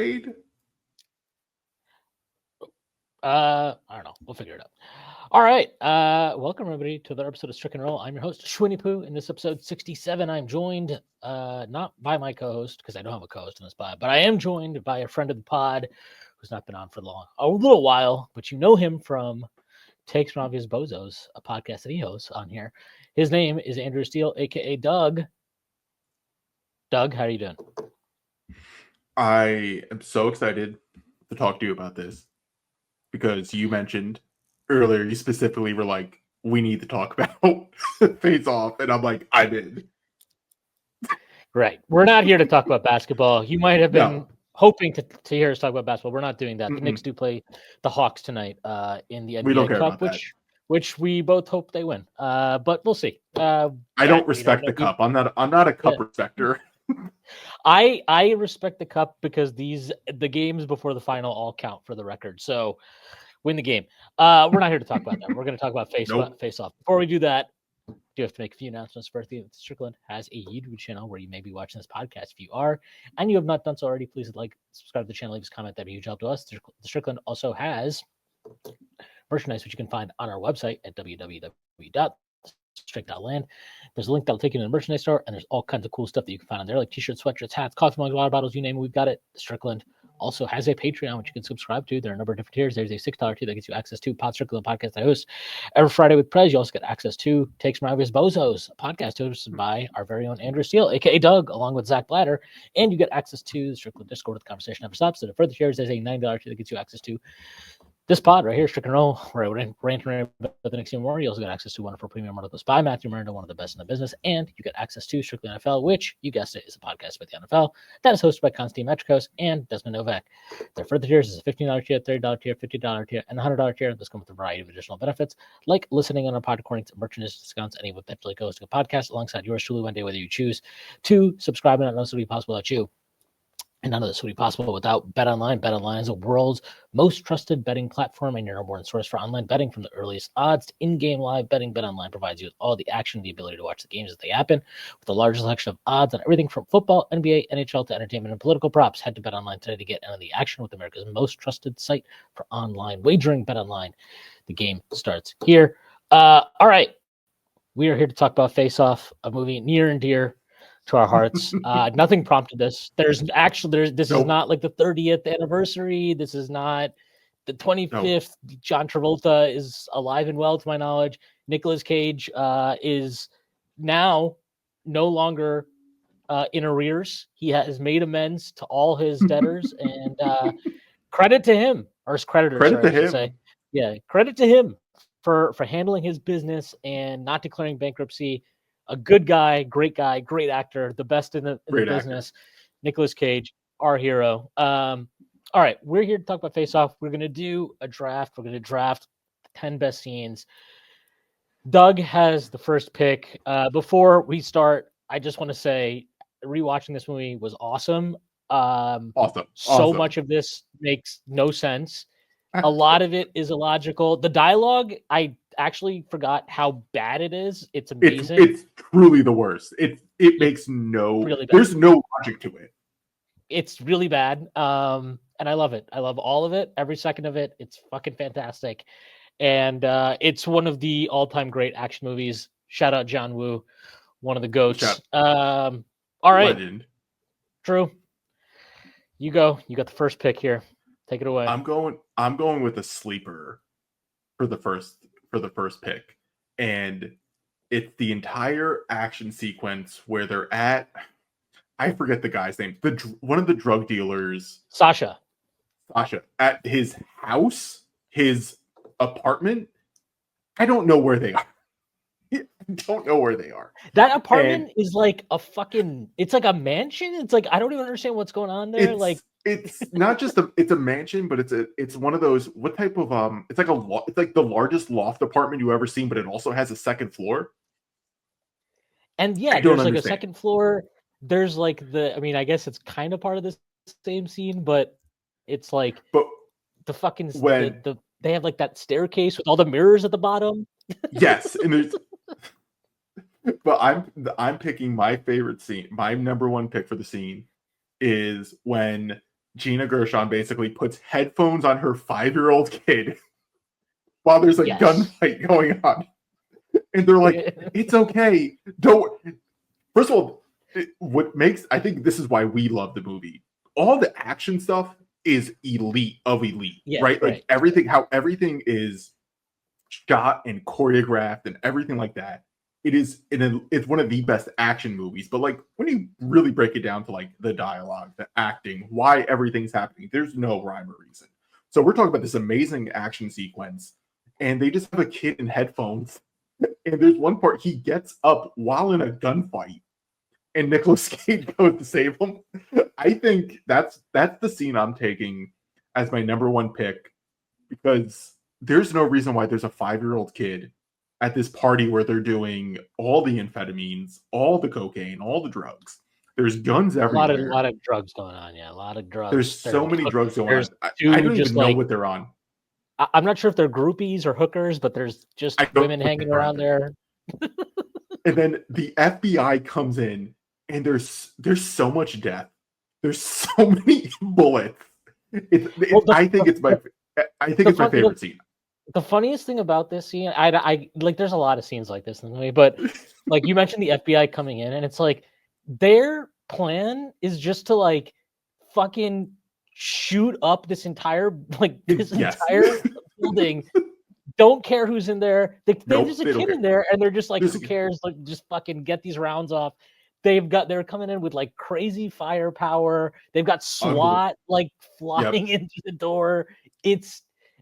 I don't know. We'll figure it out. All right. Welcome everybody to another episode of Strick and Roll. I'm your host, Shwin and Drew. In this episode 67, I'm joined not by my co-host, because I don't have a co-host in this pod, but I am joined by a friend of the pod who's not been on for a little while, but you know him from Takes from Obvious Bozos, a podcast that he hosts on here. His name is Andrew Steele, aka Doug. Doug, how are you doing? I am so excited to talk to you about this because you mentioned earlier, you specifically were like, we need to talk about Face Off, and I'm like, I did. Right. We're not here to talk about basketball. You might have been hoping to hear us talk about basketball. We're not doing that. The Knicks do play the Hawks tonight in the NBA Cup, which we both hope they win. But we'll see. I don't respect the cup. I'm not a cup respecter. I respect the cup because the games before the final all count for the record. So win the game. We're not here to talk about that. We're going to talk about face off. Before we do that, I do have to make a few announcements. First, Strickland has a YouTube channel where you may be watching this podcast. If you are, and you have not done so already, please subscribe to the channel, leave us a comment. That'd be a huge help to us. The Strickland also has merchandise, which you can find on our website at www.strick.land. There's a link that'll take you to the merchandise store, and there's all kinds of cool stuff that you can find on there, like t-shirts, sweatshirts, hats, coffee mugs, water bottles, you name it, we've got it. Strickland also has a Patreon, which you can subscribe to. There are a number of different tiers. There's a $6 tier that gets you access to Pod Strickland podcast I host every Friday with Prez. You also get access to Takes from Obvious Bozos, a podcast hosted by our very own Andrew Steele, aka Doug, along with Zach Blatter, and you get access to the Strickland Discord where the conversation never stops. So the further tiers, there's a $9 tier that gets you access to this pod right here, Strick and Roll, where I would rant about the Knicks even more. You also get access to wonderful premium articles by Matthew Miranda, one of the best in the business, and you get access to Strictly NFL, which, you guessed it, is a podcast about the NFL that is hosted by Konstantin Metrikos and Desmond Novak. Their further tiers is a $15 tier, $30 tier, $50 tier, and $100 tier. This comes with a variety of additional benefits, like listening on our pod according to merchandise discounts, and even eventually goes to a podcast alongside yours truly one day, whether you choose to subscribe. And not necessarily possible without you. And none of this would be possible without BetOnline. BetOnline is the world's most trusted betting platform and your number one source for online betting. From the earliest odds to in-game live betting, BetOnline provides you with all the action and the ability to watch the games as they happen. With the largest selection of odds on everything from football, NBA, NHL to entertainment and political props, head to BetOnline today to get in on the action with America's most trusted site for online wagering. BetOnline. The game starts here. All right. We are here to talk about Face Off, a movie near and dear to our hearts. Nothing prompted this. This is not like the 30th anniversary. This is not the 25th. John Travolta is alive and well, to my knowledge. Nicolas Cage is now no longer in arrears. He has made amends to all his debtors, and credit to him, or his creditors. I should say. Yeah, credit to him for handling his business and not declaring bankruptcy. A good guy, great actor, the best in the business. Nicolas Cage, our hero. All right, we're here to talk about Face Off. We're going to do a draft. We're going to draft 10 best scenes. Doug has the first pick. Before we start, I just want to say rewatching this movie was awesome. So much of this makes no sense. A lot of it is illogical. The dialogue, I actually forgot how bad it is. It's amazing. It's truly the worst. It makes there's no logic to it. It's really bad. And I love it. I love all of it. Every second of it. It's fucking fantastic. And it's one of the all-time great action movies. Shout out John Woo, one of the goats. All right. Legend. Drew, you go. You got the first pick here. Take it away. I'm going with a sleeper for the first pick, and it's the entire action sequence where they're at. I forget the guy's name. One of the drug dealers, Sasha, at his house, his apartment. I don't know where they are. That apartment is like a fucking. It's like a mansion. It's like I don't even understand what's going on there. It's not just it's a mansion, but it's one of those. What type of It's like the largest loft apartment you ever seen, but it also has a second floor. And there's like a second floor. There's like I guess it's kind of part of the same scene, but it's like the fucking they have like that staircase with all the mirrors at the bottom. Yes, and there's. But I'm picking my favorite scene. My number one pick for the scene is when Gina Gershon basically puts headphones on her 5-year-old kid while there's a gunfight going on. And they're like, it's okay. Don't. First of all, I think this is why we love the movie. All the action stuff is elite of elite, right? Like how everything is shot and choreographed and everything like that. It's one of the best action movies. But like when you really break it down to like the dialogue, the acting, why everything's happening, there's no rhyme or reason. So we're talking about this amazing action sequence, and they just have a kid in headphones. And there's one part he gets up while in a gunfight, and Nicolas Cage goes to save him. I think that's the scene I'm taking as my number one pick, because there's no reason why there's a 5-year-old kid at this party where they're doing all the amphetamines, all the cocaine, all the drugs. There's guns everywhere. A lot of drugs going on. Yeah, a lot of drugs. There's so many drugs going on. I don't even know what they're on. I'm not sure if they're groupies or hookers, but there's just women hanging around there. And then the FBI comes in, and there's so much death. There's so many bullets. I think it's my favorite scene. The funniest thing about this scene, I like, there's a lot of scenes like this in the movie, but like you mentioned the FBI coming in, and it's like their plan is just to like fucking shoot up this entire entire building. Don't care who's in there. There's a kid in there, and they're just like, who cares? Like, just fucking get these rounds off. They're coming in with like crazy firepower. They've got SWAT like flying into the door.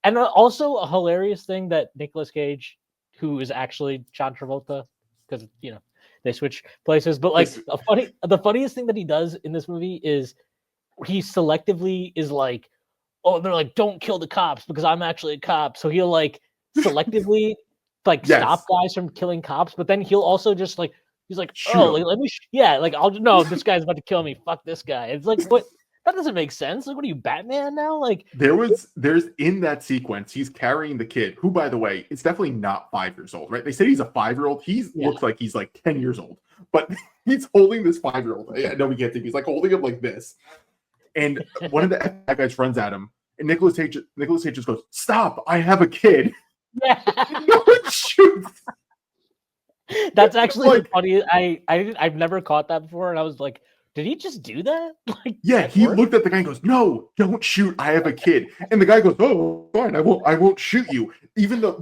And also a hilarious thing that Nicolas Cage, who is actually John Travolta, because they switch places. But like the funniest thing that he does in this movie is he selectively is like, oh, they're like, don't kill the cops because I'm actually a cop. So he'll like selectively like stop guys from killing cops, but then he'll also just like, he's like, let me, this guy's about to kill me. Fuck this guy. It's like, what? That doesn't make sense. Like, what are you, Batman now? Like, there's in that sequence, he's carrying the kid, who, by the way, is definitely not 5 years old, right? They say he's a 5-year-old. He looks like he's like 10 years old, but he's holding this 5-year-old. I know we can't think. He's like holding him like this. And one of the FBI guys runs at him, and Nicolas Cage just goes, "Stop! I have a kid." Yeah. No one shoots. That's actually like, funny. I've never caught that before, and I was like, did he just do that? Like, yeah, he looked at the guy and goes, "No, don't shoot. I have a kid." And the guy goes, "Oh, fine. I won't shoot you." Even though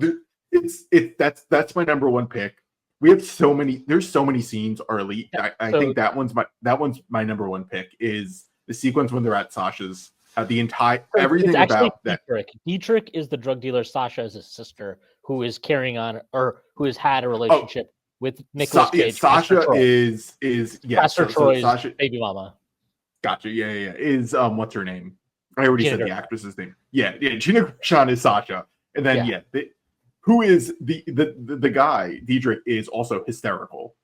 that's my number one pick. We have so many. There's so many scenes are elite. I think that one's my number one pick, is the sequence when they're at Sasha's. Everything about that. Dietrich is the drug dealer. Sasha is his sister, who is carrying on, or who has had a relationship with Nicolas Cage. Sasha is Pastor Troy's baby mama. Gotcha. Yeah. Is what's her name? I already said the actress's name. Yeah. Gina Gershon is Sasha, and then who is the guy? Dietrich is also hysterical.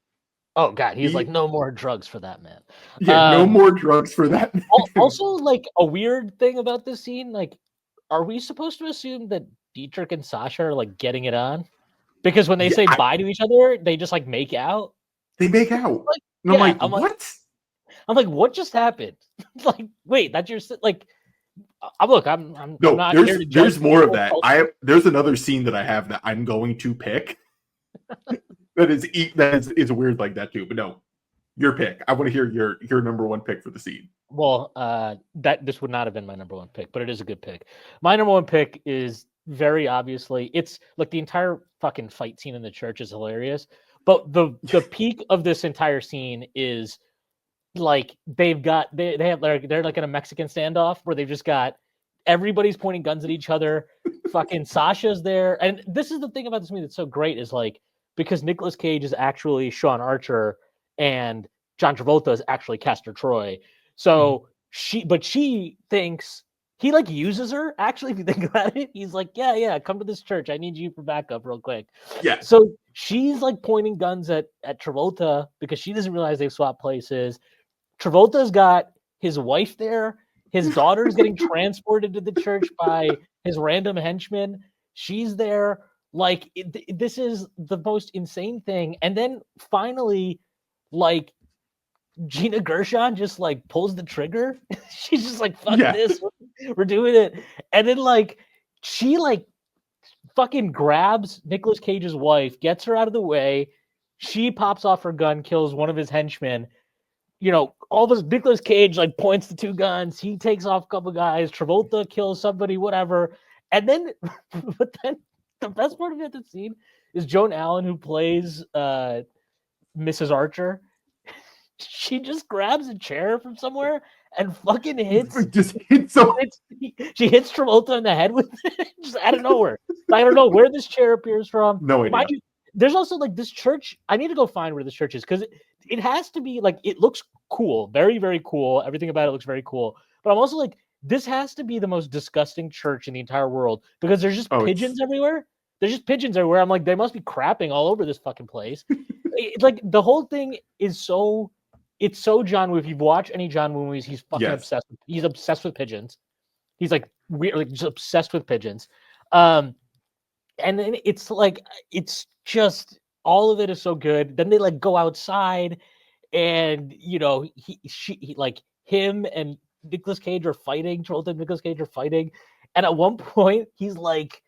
Oh God, he's like, no more drugs for that man. Yeah, no more drugs for that man. Also, like, a weird thing about this scene, like, are we supposed to assume that Dietrich and Sasha are like getting it on? Because when they say bye to each other, they just like make out. They make out. Like, and I'm like, what? I'm like, what just happened? Like, wait, that's your like. I'm not here to judge. There's more of that. There's another scene that I have that I'm going to pick. That is weird like that too. But no, your pick. I want to hear your number one pick for the scene. Well, this would not have been my number one pick, but it is a good pick. My number one pick is very obviously, it's like the entire fucking fight scene in the church is hilarious. But the peak of this entire scene is like they're like in a Mexican standoff where they've just got everybody's pointing guns at each other. Fucking Sasha's there, and this is the thing about this movie that's so great is like, because Nicolas Cage is actually Sean Archer and John Travolta is actually Castor Troy. So she thinks he like uses her. Actually, if you think about it, he's like, yeah, come to this church. I need you for backup real quick. Yeah. So she's like pointing guns at Travolta because she doesn't realize they've swapped places. Travolta's got his wife there. His daughter's getting transported to the church by his random henchman. She's there. Like, this is the most insane thing. And then finally, like, Gina Gershon just like pulls the trigger. She's just like, fuck Yeah. this, we're doing it. And then like she like fucking grabs Nicolas Cage's wife, gets her out of the way. She pops off her gun, kills one of his henchmen. You know, all of us, Nicolas Cage like points the two guns. He takes off a couple guys. Travolta kills somebody, whatever. And then, but then the best part of the scene is Joan Allen, who plays Mrs. Archer. She just grabs a chair from somewhere and fucking hits. Just hits so. She hits Travolta in the head with it, just out of nowhere. I don't know where this chair appears from. No idea. Mind you, there's also like this church. I need to go find where this church is because it has to be like, it looks cool, very, very cool. Everything about it looks very cool. But I'm also like, this has to be the most disgusting church in the entire world because there's just pigeons everywhere. There's just pigeons everywhere. I'm like, they must be crapping all over this fucking place. It's like the whole thing is so. It's so John Woo. If you've watched any John Woo movies, he's fucking obsessed. He's obsessed with pigeons. He's like weird, like just obsessed with pigeons. And then it's like it's just all of it is so good. Then they like go outside, and you know he like him and Nicolas Cage are fighting. Travolta and Nicolas Cage are fighting, and at one point he's like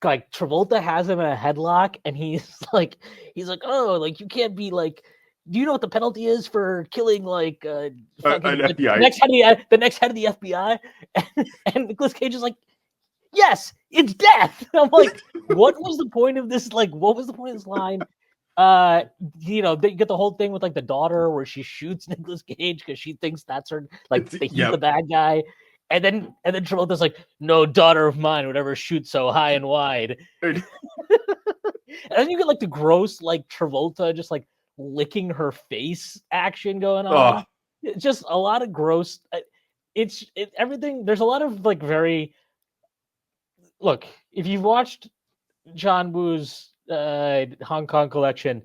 Travolta has him in a headlock, and he's like oh, like you can't be like. Do you know what the penalty is for killing like an FBI. the next head of the FBI? And Nicolas Cage is like, yes, it's death. I'm like, what was the point of this? Like, what was the point of this line? You know, you get the whole thing with like the daughter where she shoots Nicolas Cage because she thinks that's her, like he's the bad guy. And then Travolta's like, no daughter of mine would ever shoot so high and wide. And then you get like the gross like Travolta just like licking her face action going on. It's just a lot of gross. It's everything. There's a lot of like very. Look, if you've watched John Woo's Hong Kong collection,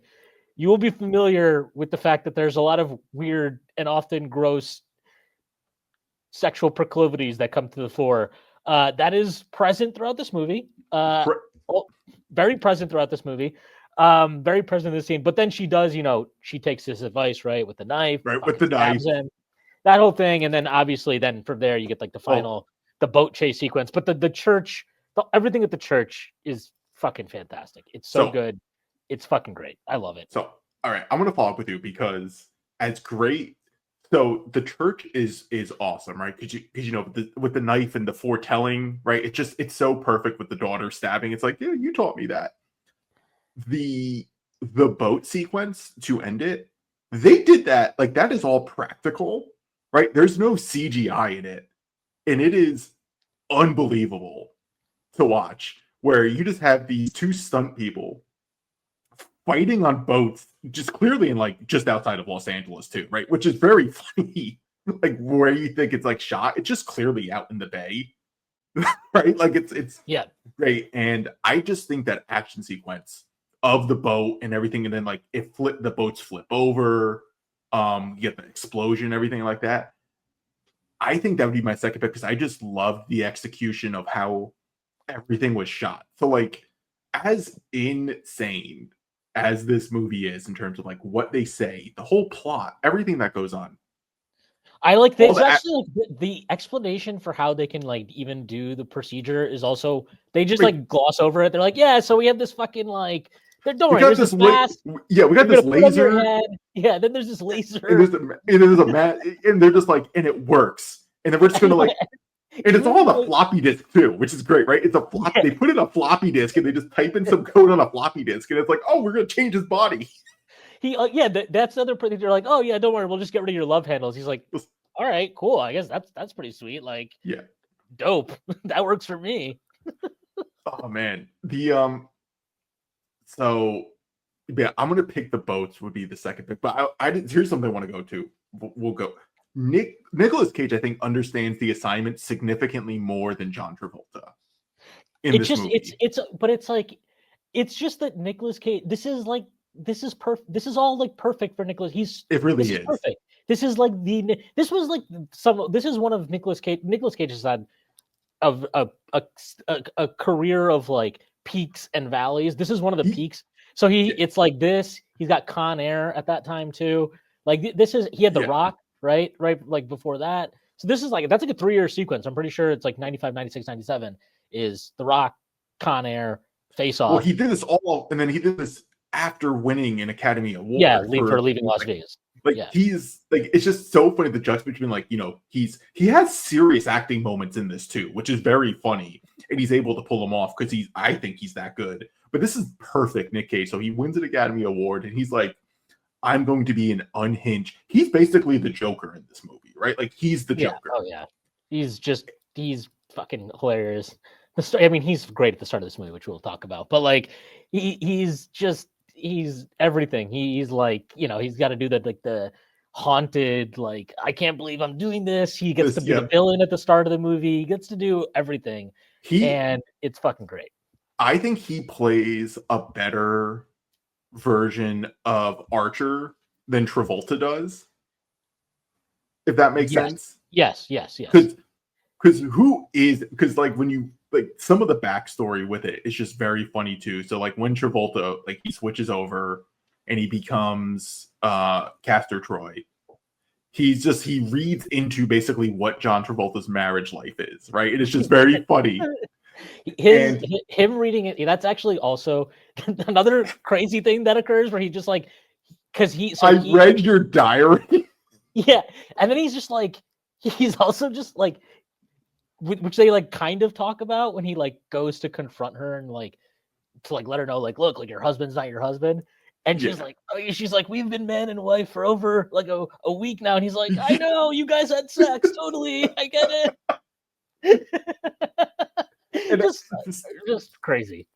you will be familiar with the fact that there's a lot of weird and often gross sexual proclivities that come to the fore. That is present throughout this movie. Very present throughout this movie. Very present in the scene, but then she does, you know, she takes this advice, right, with the knife, him, that whole thing, and then obviously, then from there you get like the final, the boat chase sequence. But the church, everything at the church is fucking fantastic. It's so good, it's fucking great. I love it. So, all right, I'm gonna follow up with you because as great. So the church is awesome, right? Because you know with the knife and the foretelling, right? It's so perfect with the daughter stabbing. It's like, yeah, you taught me that. The boat sequence to end it, they did that, like that is all practical, right? There's no CGI in it, and it is unbelievable to watch, where you just have these two stunt people fighting on boats, just clearly in like just outside of Los Angeles too, right? Which is very funny, like where you think it's like shot, it's just clearly out in the bay. Right? Like it's great. And I just think that action sequence of the boat and everything, and then like the boats flip over, you get the explosion, everything like that. I think that would be my second pick because I just love the execution of how everything was shot. So like as insane as this movie is in terms of like what they say, the whole plot, everything that goes on. I like this. Actually, like, the explanation for how they can like even do the procedure is also they just like gloss over it. They're like, yeah, so we have this fucking like. Don't worry, there's this mask. Yeah, we got this laser. Yeah, then there's this laser. And there's a mat, and they're just like, and it works. And then we're just gonna like, and it's all on a floppy disk too, which is great, right? It's a floppy. They put in a floppy disk, and they just type in some code on a floppy disk, and it's like, oh, we're gonna change his body. That's the other. They're like, oh yeah, don't worry, we'll just get rid of your love handles. He's like, all right, cool. I guess that's pretty sweet. Like, yeah, dope. That works for me. Oh man, so yeah, I'm gonna pick the boats would be the second pick, but here's something I want to go to. We'll go. Nicolas Cage, I think, understands the assignment significantly more than John Travolta. It's just that Nicolas Cage. This is perfect. This is all like perfect for Nicolas. It really is perfect. This is like this is one of Nicolas Cage. Nicolas Cage has had of a career of like peaks and valleys. This is one of the peaks. So it's like this. He's got Con Air at that time too. Like this is he had The Yeah. Rock, right? Like before that. So this is like that's like a 3-year sequence. I'm pretty sure it's like 95, 96, 97 is The Rock, Con Air, Face Well, Off. he did this all, and then he did this after winning an Academy Yeah, Award for for leaving Las Vegas. like Yeah. he's like it's just so funny the juxtaposition between like he has serious acting moments in this too, which is very funny, and he's able to pull them off because I think he's that good. But this is perfect Nick Cage. So he wins an Academy Award, and he's like, I'm going to be an unhinged. He's basically the Joker in this movie, right? Like he's the Joker. Oh yeah, he's fucking hilarious. I mean, he's great at the start of this movie, which we'll talk about. But like, he's everything. He's like, he's got to do the haunted, like, I can't believe I'm doing this. He gets to be the villain at the start of the movie. He gets to do everything, and it's fucking great. I think he plays a better version of Archer than Travolta does. If that makes sense. Yes. Because like when you like some of the backstory with it is just very funny too. So like when Travolta like he switches over and he becomes Castor Troy, he reads into basically what John Travolta's marriage life is, right? It is just very funny. Him reading it, that's actually also another crazy thing that occurs where he just like because I read your diary. Yeah, and then he's just like he's also just like which they like kind of talk about when he like goes to confront her and like to like let her know like look, like your husband's not your husband, and she's like we've been man and wife for over like a week now, and he's like I know you guys had sex totally, I get it. Just crazy.